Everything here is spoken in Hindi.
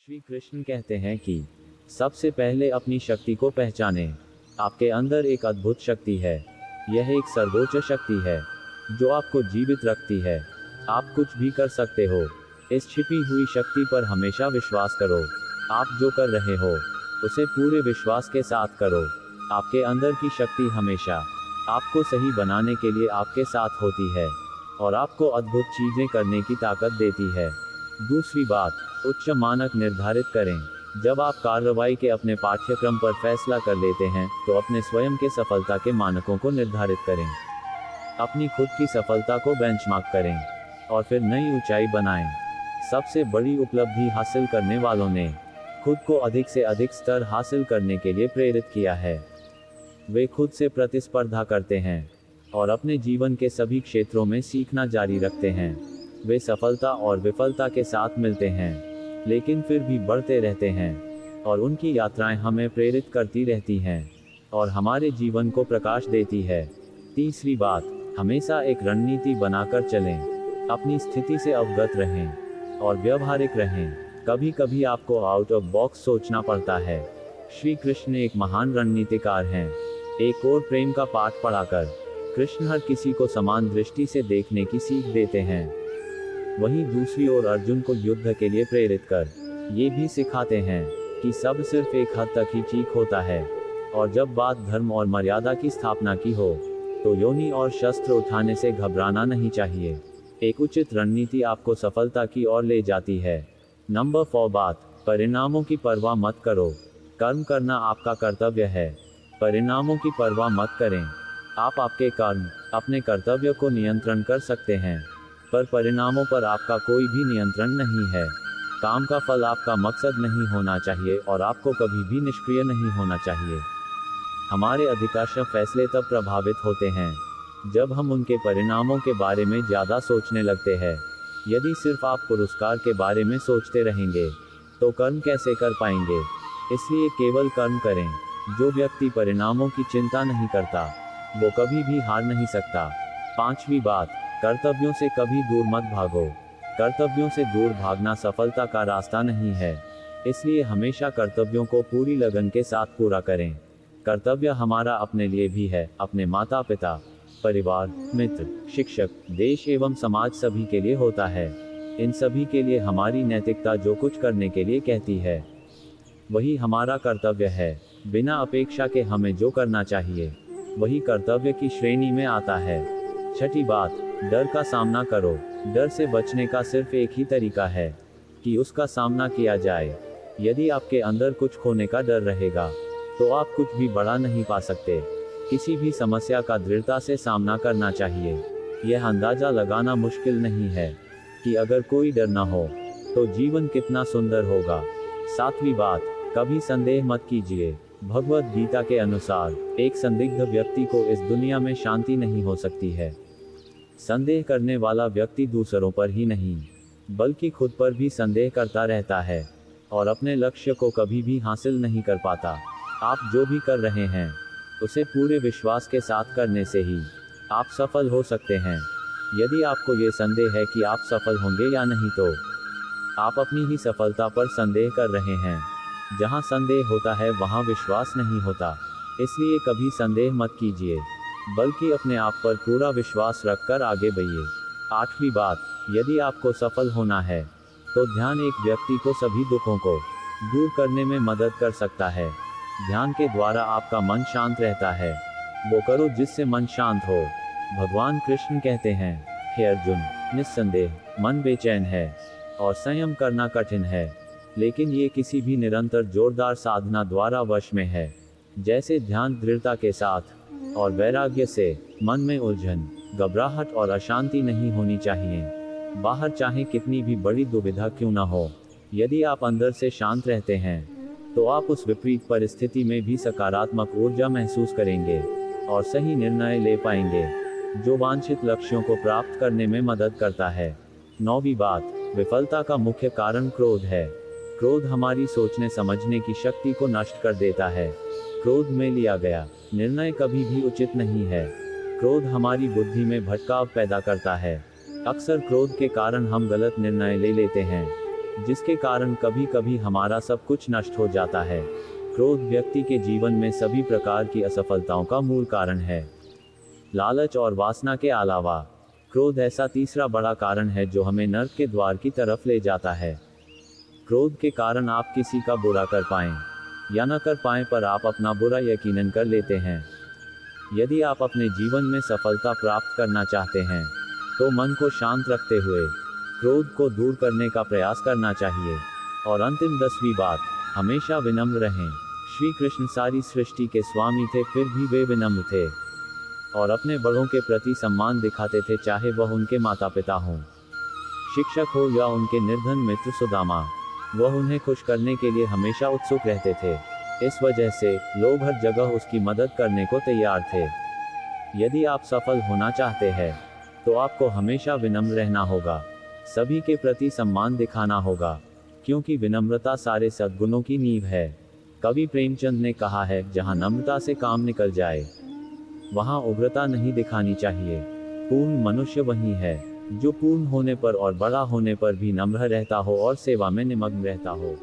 श्री कृष्ण कहते हैं कि सबसे पहले अपनी शक्ति को पहचानें। आपके अंदर एक अद्भुत शक्ति है। यह एक सर्वोच्च शक्ति है जो आपको जीवित रखती है। आप कुछ भी कर सकते हो। इस छिपी हुई शक्ति पर हमेशा विश्वास करो। आप जो कर रहे हो उसे पूरे विश्वास के साथ करो। आपके अंदर की शक्ति हमेशा आपको सही बनाने के लिए आपके साथ होती है और आपको अद्भुत चीजें करने की ताकत देती है। दूसरी बात, उच्च मानक निर्धारित करें। जब आप कार्रवाई के अपने पाठ्यक्रम पर फैसला कर लेते हैं तो अपने स्वयं के सफलता के मानकों को निर्धारित करें। अपनी खुद की सफलता को बेंचमार्क करें और फिर नई ऊंचाई बनाएं। सबसे बड़ी उपलब्धि हासिल करने वालों ने खुद को अधिक से अधिक स्तर हासिल करने के लिए प्रेरित किया है। वे खुद से प्रतिस्पर्धा करते हैं और अपने जीवन के सभी क्षेत्रों में सीखना जारी रखते हैं। वे सफलता और विफलता के साथ मिलते हैं लेकिन फिर भी बढ़ते रहते हैं और उनकी यात्राएं हमें प्रेरित करती रहती हैं और हमारे जीवन को प्रकाश देती है। तीसरी बात, हमेशा एक रणनीति बनाकर चलें। अपनी स्थिति से अवगत रहें और व्यवहारिक रहें। कभी कभी आपको आउट ऑफ बॉक्स सोचना पड़ता है। श्री कृष्ण एक महान रणनीतिकार हैं। एक और प्रेम का पाठ पढ़ाकर कृष्ण हर किसी को समान दृष्टि से देखने की सीख देते हैं। वहीं दूसरी ओर अर्जुन को युद्ध के लिए प्रेरित कर ये भी सिखाते हैं कि सब सिर्फ एक हद तक ही ठीक होता है और जब बात धर्म और मर्यादा की स्थापना की हो तो योनि और शस्त्र उठाने से घबराना नहीं चाहिए। एक उचित रणनीति आपको सफलता की ओर ले जाती है। नंबर 4 बात, परिणामों की परवाह मत करो। कर्म करना आपका कर्तव्य है। परिणामों की परवाह मत करें। आप आपके कर्म, अपने कर्तव्य को नियंत्रण कर सकते हैं पर परिणामों पर आपका कोई भी नियंत्रण नहीं है। काम का फल आपका मकसद नहीं होना चाहिए और आपको कभी भी निष्क्रिय नहीं होना चाहिए। हमारे अधिकांश फैसले तब प्रभावित होते हैं जब हम उनके परिणामों के बारे में ज़्यादा सोचने लगते हैं। यदि सिर्फ आप पुरस्कार के बारे में सोचते रहेंगे तो कर्म कैसे कर पाएंगे। इसलिए केवल कर्म करें। जो व्यक्ति परिणामों की चिंता नहीं करता वो कभी भी हार नहीं सकता। पांचवी बात, कर्तव्यों से कभी दूर मत भागो। कर्तव्यों से दूर भागना सफलता का रास्ता नहीं है। इसलिए हमेशा कर्तव्यों को पूरी लगन के साथ पूरा करें। कर्तव्य हमारा अपने लिए भी है, अपने माता पिता, परिवार, मित्र, शिक्षक, देश एवं समाज सभी के लिए होता है। इन सभी के लिए हमारी नैतिकता जो कुछ करने के लिए कहती है वही हमारा कर्तव्य है। बिना अपेक्षा के हमें जो करना चाहिए वही कर्तव्य की श्रेणी में आता है। छठी बात, डर का सामना करो। डर से बचने का सिर्फ एक ही तरीका है कि उसका सामना किया जाए। यदि आपके अंदर कुछ खोने का डर रहेगा तो आप कुछ भी बड़ा नहीं पा सकते। किसी भी समस्या का दृढ़ता से सामना करना चाहिए। यह अंदाजा लगाना मुश्किल नहीं है कि अगर कोई डर न हो तो जीवन कितना सुंदर होगा। सातवीं बात, कभी संदेह मत कीजिए। भगवद गीता के अनुसार एक संदिग्ध व्यक्ति को इस दुनिया में शांति नहीं हो सकती है। संदेह करने वाला व्यक्ति दूसरों पर ही नहीं बल्कि खुद पर भी संदेह करता रहता है और अपने लक्ष्य को कभी भी हासिल नहीं कर पाता। आप जो भी कर रहे हैं उसे पूरे विश्वास के साथ करने से ही आप सफल हो सकते हैं। यदि आपको ये संदेह है कि आप सफल होंगे या नहीं तो आप अपनी ही सफलता पर संदेह कर रहे हैं। जहां संदेह होता है वहां विश्वास नहीं होता। इसलिए कभी संदेह मत कीजिए बल्कि अपने आप पर पूरा विश्वास रखकर आगे बढ़िए। आठवीं बात, यदि आपको सफल होना है तो ध्यान एक व्यक्ति को सभी दुखों को दूर करने में मदद कर सकता है। ध्यान के द्वारा आपका मन शांत रहता है। वो करो जिससे मन शांत हो। भगवान कृष्ण कहते हैं, हे अर्जुन, निस्संदेह मन बेचैन है और संयम करना कठिन है लेकिन ये किसी भी निरंतर जोरदार साधना द्वारा वश में है। जैसे ध्यान दृढ़ता के साथ और वैराग्य से मन में उलझन, घबराहट और अशांति नहीं होनी चाहिए। बाहर चाहे कितनी भी बड़ी दुविधा क्यों न हो, यदि आप अंदर से शांत रहते हैं तो आप उस विपरीत परिस्थिति में भी सकारात्मक ऊर्जा महसूस करेंगे और सही निर्णय ले पाएंगे जो वांछित लक्ष्यों को प्राप्त करने में मदद करता है। नौवीं बात, विफलता का मुख्य कारण क्रोध है। क्रोध हमारी सोचने समझने की शक्ति को नष्ट कर देता है। क्रोध में लिया गया निर्णय कभी भी उचित नहीं है। क्रोध हमारी बुद्धि में भटकाव पैदा करता है। अक्सर क्रोध के कारण हम गलत निर्णय ले लेते हैं जिसके कारण कभी कभी हमारा सब कुछ नष्ट हो जाता है। क्रोध व्यक्ति के जीवन में सभी प्रकार की असफलताओं का मूल कारण है। लालच और वासना के अलावा क्रोध ऐसा तीसरा बड़ा कारण है जो हमें नर्क के द्वार की तरफ ले जाता है। क्रोध के कारण आप किसी का बुरा कर पाएं या न कर पाएं, पर आप अपना बुरा यकीनन कर लेते हैं। यदि आप अपने जीवन में सफलता प्राप्त करना चाहते हैं तो मन को शांत रखते हुए क्रोध को दूर करने का प्रयास करना चाहिए। और अंतिम 10वीं बात, हमेशा विनम्र रहें। श्री कृष्ण सारी सृष्टि के स्वामी थे, फिर भी वे विनम्र थे और अपने बड़ों के प्रति सम्मान दिखाते थे, चाहे वह उनके माता पिता हों, शिक्षक हो या उनके निर्धन मित्र सुदामा। वह उन्हें खुश करने के लिए हमेशा उत्सुक रहते थे। इस वजह से लोग हर जगह उसकी मदद करने को तैयार थे। यदि आप सफल होना चाहते हैं तो आपको हमेशा विनम्र रहना होगा, सभी के प्रति सम्मान दिखाना होगा, क्योंकि विनम्रता सारे सद्गुणों की नींव है। कवि प्रेमचंद ने कहा है, जहां नम्रता से काम निकल जाए वहां उग्रता नहीं दिखानी चाहिए। पूर्ण मनुष्य वही है जो पूर्ण होने पर और बड़ा होने पर भी नम्र रहता हो और सेवा में निमग्न रहता हो।